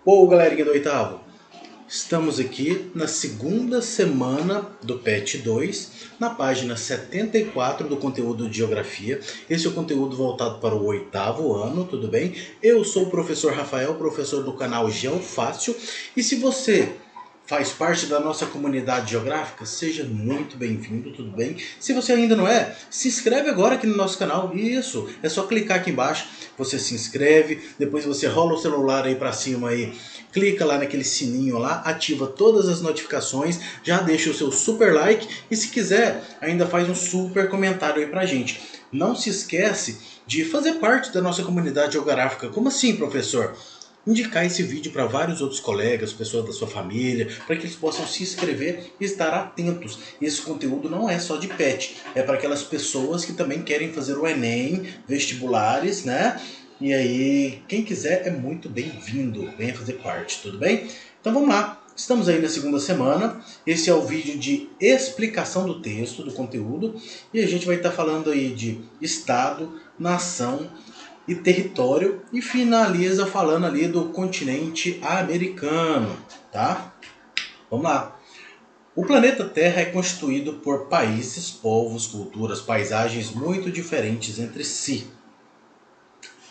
Ô galerinha do oitavo, estamos aqui na segunda semana do PET 2, na página 74 do conteúdo de Geografia. Esse é o conteúdo voltado para o oitavo ano, tudo bem? Eu sou o professor Rafael, professor do canal GeoFácil, e se você faz parte da nossa comunidade geográfica, seja muito bem-vindo, tudo bem? Se você ainda não é, se inscreve agora aqui no nosso canal. Isso, é só clicar aqui embaixo, você se inscreve, depois você rola o celular aí para cima aí, clica lá naquele sininho lá, ativa todas as notificações, já deixa o seu super like e se quiser ainda faz um super comentário aí pra gente. Não se esquece de fazer parte da nossa comunidade geográfica. Como assim, professor? Indicar esse vídeo para vários outros colegas, pessoas da sua família, para que eles possam se inscrever e estar atentos. Esse conteúdo não é só de PET, é para aquelas pessoas que também querem fazer o Enem, vestibulares, né? E aí, quem quiser é muito bem-vindo, venha fazer parte, tudo bem? Então vamos lá, estamos aí na segunda semana, esse é o vídeo de explicação do texto, do conteúdo, e a gente vai estar falando aí de estado, nação e território, e finaliza falando ali do continente americano, tá? Vamos lá. O planeta Terra é constituído por países, povos, culturas, paisagens muito diferentes entre si.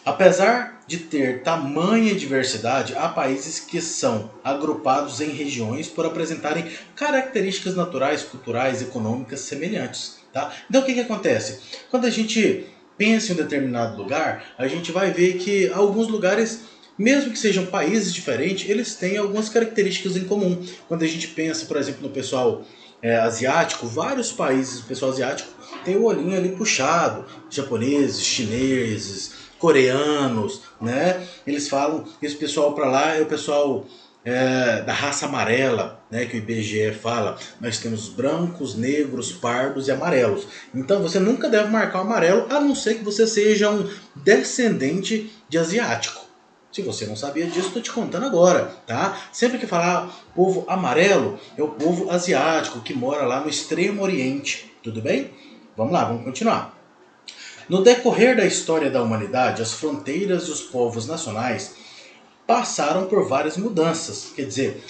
Apesar de ter tamanha diversidade, há países que são agrupados em regiões por apresentarem características naturais, culturais, econômicas semelhantes. Tá? Então o que acontece? Quando a gente pensa em um determinado lugar, a gente vai ver que alguns lugares, mesmo que sejam países diferentes, eles têm algumas características em comum. Quando a gente pensa, por exemplo, no pessoal asiático, vários países, o pessoal asiático tem o olhinho ali puxado, japoneses, chineses, coreanos, né? Eles falam, esse pessoal para lá é o pessoal da raça amarela, né? Que o IBGE fala. Nós temos brancos, negros, pardos e amarelos. Então você nunca deve marcar o amarelo, a não ser que você seja um descendente de asiático. Se você não sabia disso, estou te contando agora, tá? Sempre que falar povo amarelo, é o povo asiático que mora lá no Extremo Oriente, tudo bem? Vamos lá, vamos continuar. No decorrer da história da humanidade, as fronteiras e os povos nacionais passaram por várias mudanças. Quer dizer,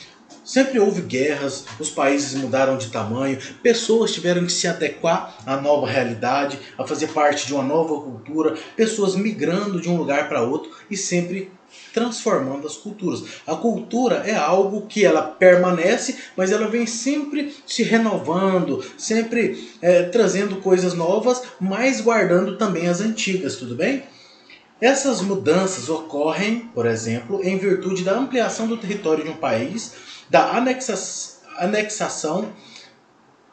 sempre houve guerras, os países mudaram de tamanho, pessoas tiveram que se adequar à nova realidade, a fazer parte de uma nova cultura, pessoas migrando de um lugar para outro e sempre transformando as culturas. A cultura é algo que ela permanece, mas ela vem sempre se renovando, sempre trazendo coisas novas, mas guardando também as antigas, tudo bem? Essas mudanças ocorrem, por exemplo, em virtude da ampliação do território de um país, da anexação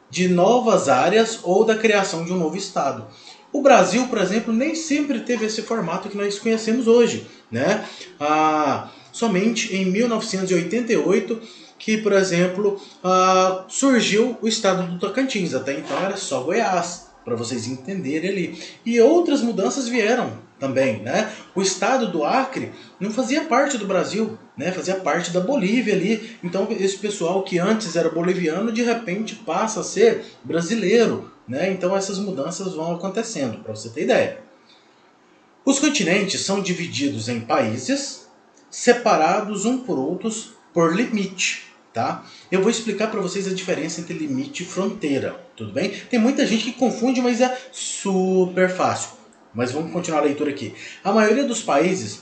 de novas áreas ou da criação de um novo estado. O Brasil, por exemplo, nem sempre teve esse formato que nós conhecemos hoje, né? Somente em 1988 que, por exemplo, surgiu o estado do Tocantins. Até então era só Goiás, para vocês entenderem ali. E outras mudanças vieram também, né? O estado do Acre não fazia parte do Brasil, né? Fazia parte da Bolívia ali. Então esse pessoal que antes era boliviano, de repente passa a ser brasileiro, né? Então essas mudanças vão acontecendo, para você ter ideia. Os continentes são divididos em países, separados um por outros por limite. Tá? Eu vou explicar para vocês a diferença entre limite e fronteira, tudo bem? Tem muita gente que confunde, mas é super fácil. Mas vamos continuar a leitura aqui. A maioria dos países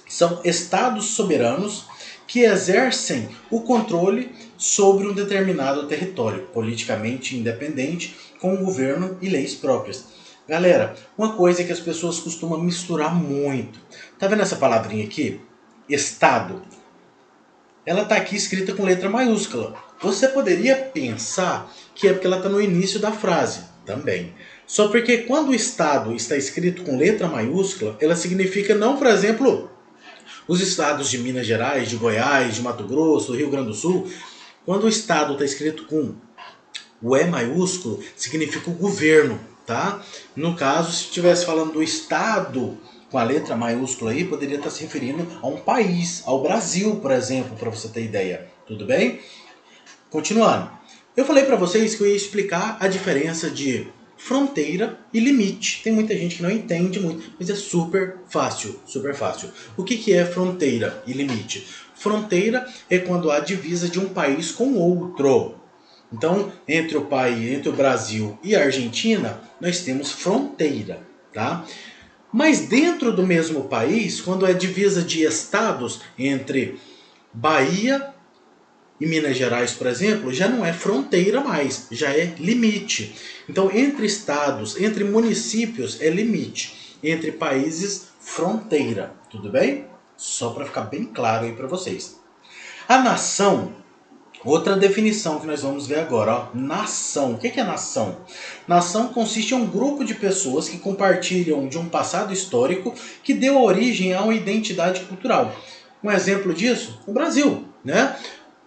são estados soberanos que exercem o controle sobre um determinado território, politicamente independente, com um governo e leis próprias. Galera, uma coisa que as pessoas costumam misturar muito. Tá vendo essa palavrinha aqui? Estado. Ela está aqui escrita com letra maiúscula. Você poderia pensar que é porque ela está no início da frase. Também. Só porque quando o estado está escrito com letra maiúscula, ela significa não, por exemplo, os estados de Minas Gerais, de Goiás, de Mato Grosso, do Rio Grande do Sul. Quando o estado está escrito com o E maiúsculo, significa o governo, tá? No caso, se estivesse falando do estado com a letra maiúscula aí, poderia estar se referindo a um país, ao Brasil, por exemplo, para você ter ideia. Tudo bem? Continuando. Eu falei para vocês que eu ia explicar a diferença de fronteira e limite. Tem muita gente que não entende muito, mas é super fácil, super fácil. O que é fronteira e limite? Fronteira é quando há divisa de um país com outro. Então, entre o Brasil e a Argentina, nós temos fronteira, tá? Mas dentro do mesmo país, quando é divisa de estados entre Bahia e Minas Gerais, por exemplo, já não é fronteira mais, já é limite. Então, entre estados, entre municípios é limite, entre países, fronteira. Tudo bem? Só para ficar bem claro aí para vocês. A nação, outra definição que nós vamos ver agora, ó. Nação. O que é nação? Nação consiste em um grupo de pessoas que compartilham de um passado histórico que deu origem a uma identidade cultural. Um exemplo disso, o Brasil, né?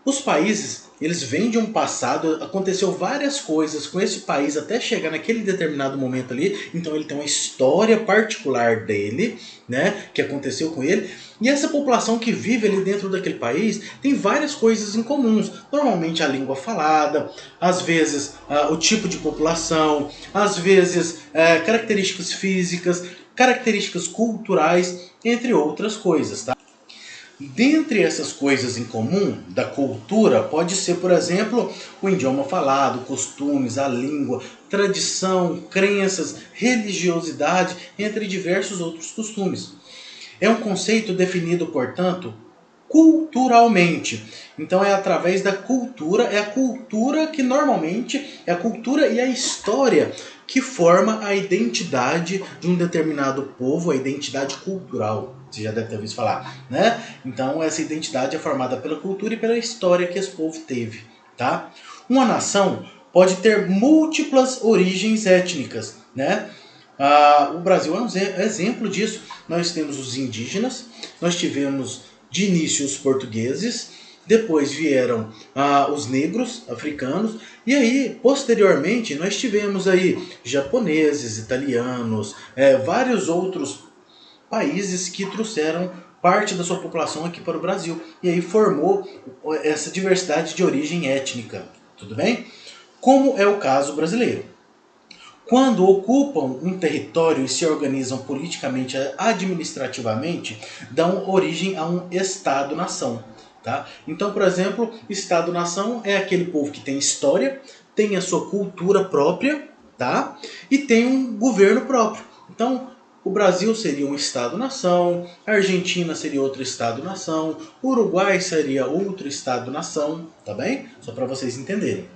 Os países, eles vêm de um passado, aconteceu várias coisas com esse país até chegar naquele determinado momento ali, então ele tem uma história particular dele, né, que aconteceu com ele, e essa população que vive ali dentro daquele país tem várias coisas em comuns, normalmente a língua falada, às vezes o tipo de população, às vezes características físicas, características culturais, entre outras coisas, tá? Dentre essas coisas em comum da cultura, pode ser, por exemplo, o idioma falado, costumes, a língua, tradição, crenças, religiosidade, entre diversos outros costumes. É um conceito definido, portanto, culturalmente. Então é através da cultura, é a cultura que normalmente é a cultura e a história que forma a identidade de um determinado povo, a identidade cultural. Você já deve ter ouvido falar, né? Então essa identidade é formada pela cultura e pela história que esse povo teve, tá? Uma nação pode ter múltiplas origens étnicas, né? O Brasil é um exemplo disso. Nós temos os indígenas, nós tivemos de início os portugueses, depois vieram os negros africanos, e aí, posteriormente, nós tivemos aí japoneses, italianos, vários outros países que trouxeram parte da sua população aqui para o Brasil. E aí formou essa diversidade de origem étnica. Tudo bem? Como é o caso brasileiro. Quando ocupam um território e se organizam politicamente, administrativamente, dão origem a um Estado-nação. Tá? Então, por exemplo, Estado-nação é aquele povo que tem história, tem a sua cultura própria, tá? E tem um governo próprio. Então, o Brasil seria um Estado-nação, a Argentina seria outro Estado-nação, o Uruguai seria outro Estado-nação, tá bem? Só para vocês entenderem.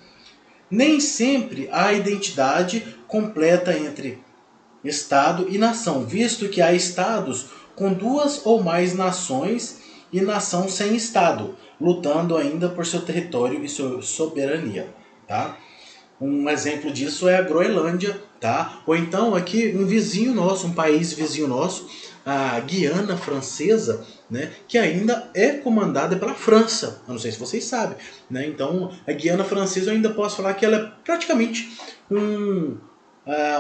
Nem sempre há identidade completa entre Estado e nação, visto que há estados com duas ou mais nações e nação sem Estado, lutando ainda por seu território e sua soberania. Tá? Um exemplo disso é a Groenlândia, tá? Ou então aqui um vizinho nosso, um país vizinho nosso, a Guiana Francesa, né, que ainda é comandada pela França. Eu não sei se vocês sabem, né? Então a Guiana Francesa eu ainda posso falar que ela é praticamente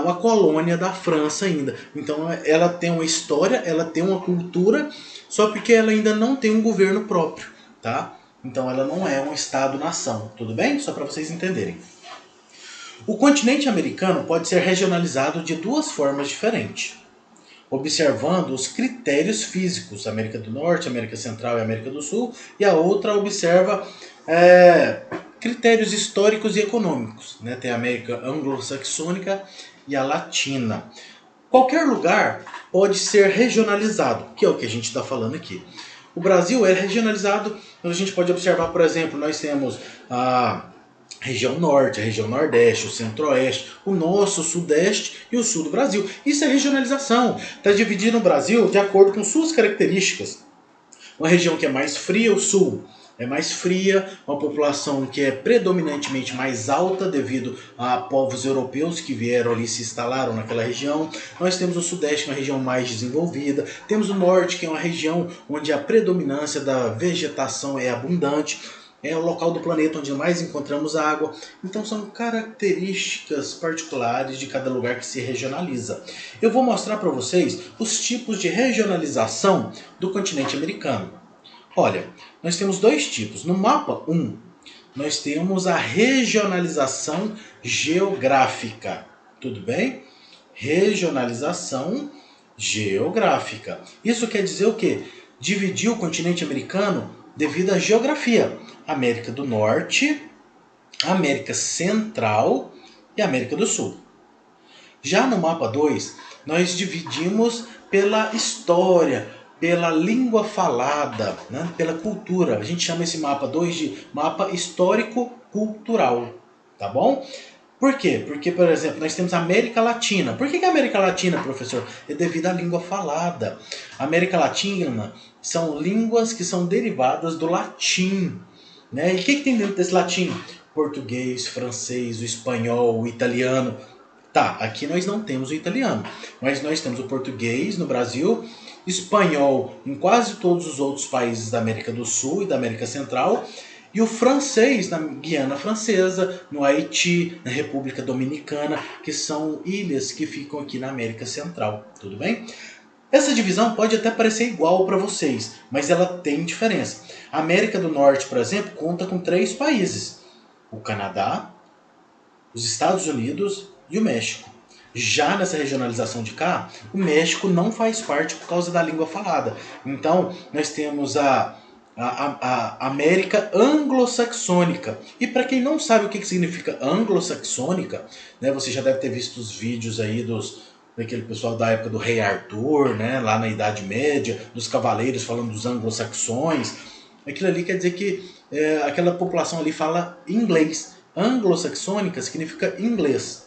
uma colônia da França ainda. Então ela tem uma história, ela tem uma cultura, só porque ela ainda não tem um governo próprio, tá? Então ela não é um Estado-nação, tudo bem? Só para vocês entenderem. O continente americano pode ser regionalizado de duas formas diferentes, observando os critérios físicos, América do Norte, América Central e América do Sul, e a outra observa critérios históricos e econômicos, né? Tem a América anglo-saxônica e a latina. Qualquer lugar pode ser regionalizado, que é o que a gente está falando aqui. O Brasil é regionalizado, a gente pode observar, por exemplo, nós temos a região norte, a região nordeste, o centro-oeste, o nosso sudeste e o sul do Brasil. Isso é regionalização. Está dividido no Brasil de acordo com suas características. Uma região que é mais fria, o sul é mais fria, uma população que é predominantemente mais alta devido a povos europeus que vieram ali e se instalaram naquela região. Nós temos o sudeste, que é uma região mais desenvolvida. Temos o norte, que é uma região onde a predominância da vegetação é abundante. É o local do planeta onde mais encontramos água. Então são características particulares de cada lugar que se regionaliza. Eu vou mostrar para vocês os tipos de regionalização do continente americano. Olha, nós temos dois tipos. No mapa 1, nós temos a regionalização geográfica. Tudo bem? Regionalização geográfica. Isso quer dizer o quê? Dividir o continente americano devido à geografia. América do Norte, América Central e América do Sul. Já no mapa 2, nós dividimos pela história, pela língua falada, né? Pela cultura. A gente chama esse mapa 2 de mapa histórico-cultural, tá bom? Por quê? Porque, por exemplo, nós temos a América Latina. Por que a América Latina, professor? É devido à língua falada. A América Latina são línguas que são derivadas do latim. Né? E o que tem dentro desse latim? Português, francês, o espanhol, o italiano. Tá, aqui nós não temos o italiano, mas nós temos o português no Brasil, espanhol em quase todos os outros países da América do Sul e da América Central, e o francês na Guiana Francesa, no Haiti, na República Dominicana, que são ilhas que ficam aqui na América Central, tudo bem? Essa divisão pode até parecer igual para vocês, mas ela tem diferença. A América do Norte, por exemplo, conta com 3 países: o Canadá, os Estados Unidos e o México. Já nessa regionalização de cá, o México não faz parte por causa da língua falada. Então, nós temos a América anglo-saxônica. E para quem não sabe o que significa anglo-saxônica, né, você já deve ter visto os vídeos aí daquele pessoal da época do Rei Arthur, né, lá na Idade Média, dos cavaleiros falando dos anglo-saxões. Aquilo ali quer dizer que aquela população ali fala inglês. Anglo-saxônica significa inglês.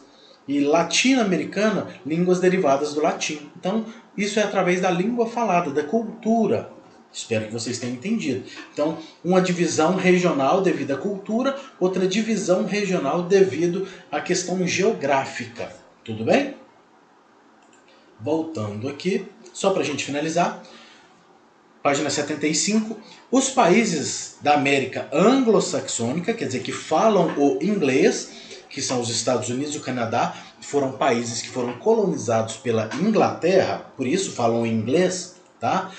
E latino-americana, línguas derivadas do latim. Então, isso é através da língua falada, da cultura. Espero que vocês tenham entendido. Então, uma divisão regional devido à cultura, outra divisão regional devido à questão geográfica. Tudo bem? Voltando aqui, só para a gente finalizar. Página 75. Os países da América anglo-saxônica, quer dizer, que falam o inglês, que são os Estados Unidos e o Canadá, foram países que foram colonizados pela Inglaterra, por isso falam inglês, tá?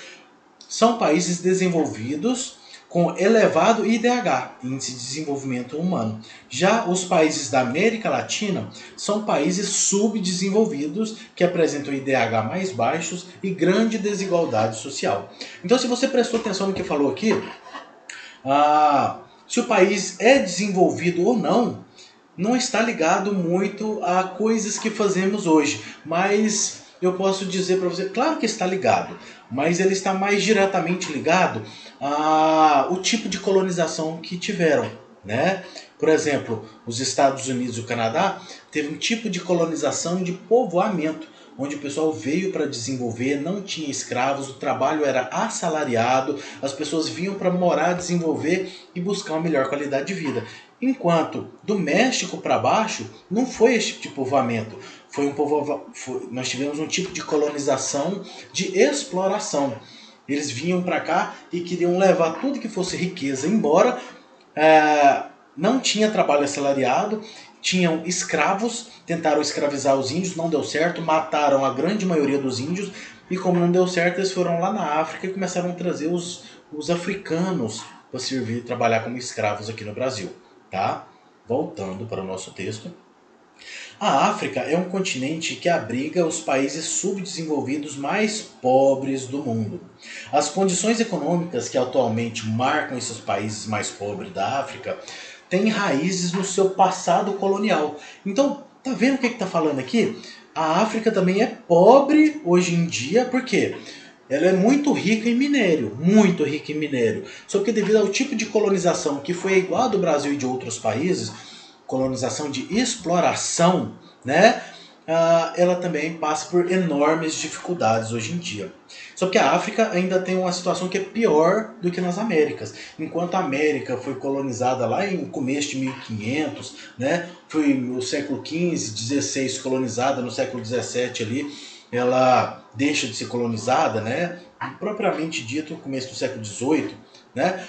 São países desenvolvidos com elevado IDH, Índice de Desenvolvimento Humano. Já os países da América Latina são países subdesenvolvidos que apresentam IDH mais baixos e grande desigualdade social. Então, se você prestou atenção no que falou aqui, se o país é desenvolvido ou não está ligado muito a coisas que fazemos hoje, mas eu posso dizer para você, claro que está ligado, mas ele está mais diretamente ligado ao tipo de colonização que tiveram, né? Por exemplo, os Estados Unidos e o Canadá teve um tipo de colonização de povoamento, onde o pessoal veio para desenvolver, não tinha escravos, o trabalho era assalariado, as pessoas vinham para morar, desenvolver e buscar uma melhor qualidade de vida. Enquanto do México para baixo não foi esse tipo de povoamento, nós tivemos um tipo de colonização de exploração. Eles vinham para cá e queriam levar tudo que fosse riqueza embora. Não tinha trabalho assalariado, tinham escravos, tentaram escravizar os índios, não deu certo, mataram a grande maioria dos índios, e como não deu certo, eles foram lá na África e começaram a trazer os africanos para servir e trabalhar como escravos aqui no Brasil. Tá? Voltando para o nosso texto. A África é um continente que abriga os países subdesenvolvidos mais pobres do mundo. As condições econômicas que atualmente marcam esses países mais pobres da África têm raízes no seu passado colonial. Então, tá vendo o que está falando aqui? A África também é pobre hoje em dia, por quê? Ela é muito rica em minério, muito rica em minério. Só que devido ao tipo de colonização que foi igual a do Brasil e de outros países, colonização de exploração, né? Ela também passa por enormes dificuldades hoje em dia. Só que a África ainda tem uma situação que é pior do que nas Américas. Enquanto a América foi colonizada lá em começo de 1500, né? Foi no século XV, XVI colonizada, no século XVII ali, ela deixa de ser colonizada, né? Propriamente dito, no começo do século XVIII, né?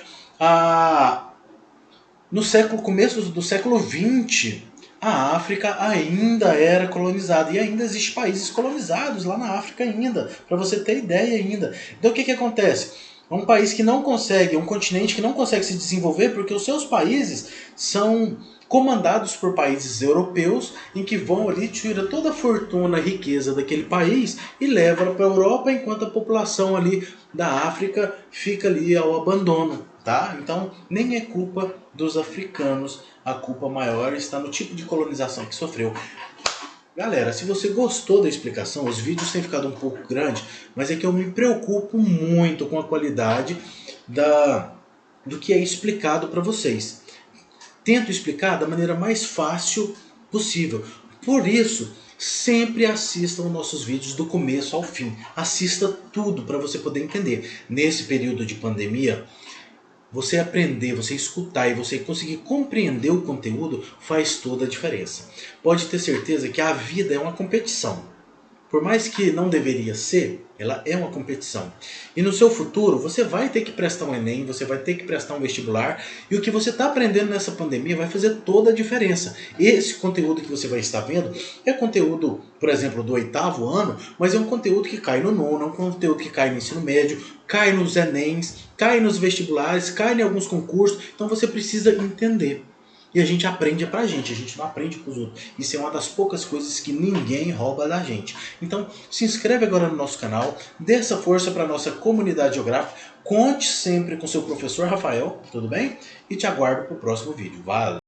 No começo do século XX, a África ainda era colonizada e ainda existem países colonizados lá na África ainda, para você ter ideia ainda. Então o que acontece? É um país que não consegue, um continente que não consegue se desenvolver porque os seus países são comandados por países europeus em que vão ali, tirar toda a fortuna, a riqueza daquele país e levam para a Europa, enquanto a população ali da África fica ali ao abandono. tá? Então, nem é culpa dos africanos, a culpa maior está no tipo de colonização que sofreu. Galera, se você gostou da explicação, os vídeos têm ficado um pouco grandes, mas é que eu me preocupo muito com a qualidade do que é explicado para vocês. Tento explicar da maneira mais fácil possível. Por isso, sempre assistam nossos vídeos do começo ao fim. Assista tudo para você poder entender. Nesse período de pandemia, você aprender, você escutar e você conseguir compreender o conteúdo faz toda a diferença. Pode ter certeza que a vida é uma competição. Por mais que não deveria ser, ela é uma competição. E no seu futuro, você vai ter que prestar um Enem, você vai ter que prestar um vestibular, e o que você está aprendendo nessa pandemia vai fazer toda a diferença. Esse conteúdo que você vai estar vendo é conteúdo, por exemplo, do 8º ano, mas é um conteúdo que cai no 9º, é um conteúdo que cai no ensino médio, cai nos Enems, cai nos vestibulares, cai em alguns concursos, então você precisa entender. E a gente aprende pra gente, a gente não aprende pros outros. Isso é uma das poucas coisas que ninguém rouba da gente. Então, se inscreve agora no nosso canal, dê essa força para nossa comunidade geográfica, conte sempre com seu professor Rafael, tudo bem? E te aguardo pro próximo vídeo. Valeu!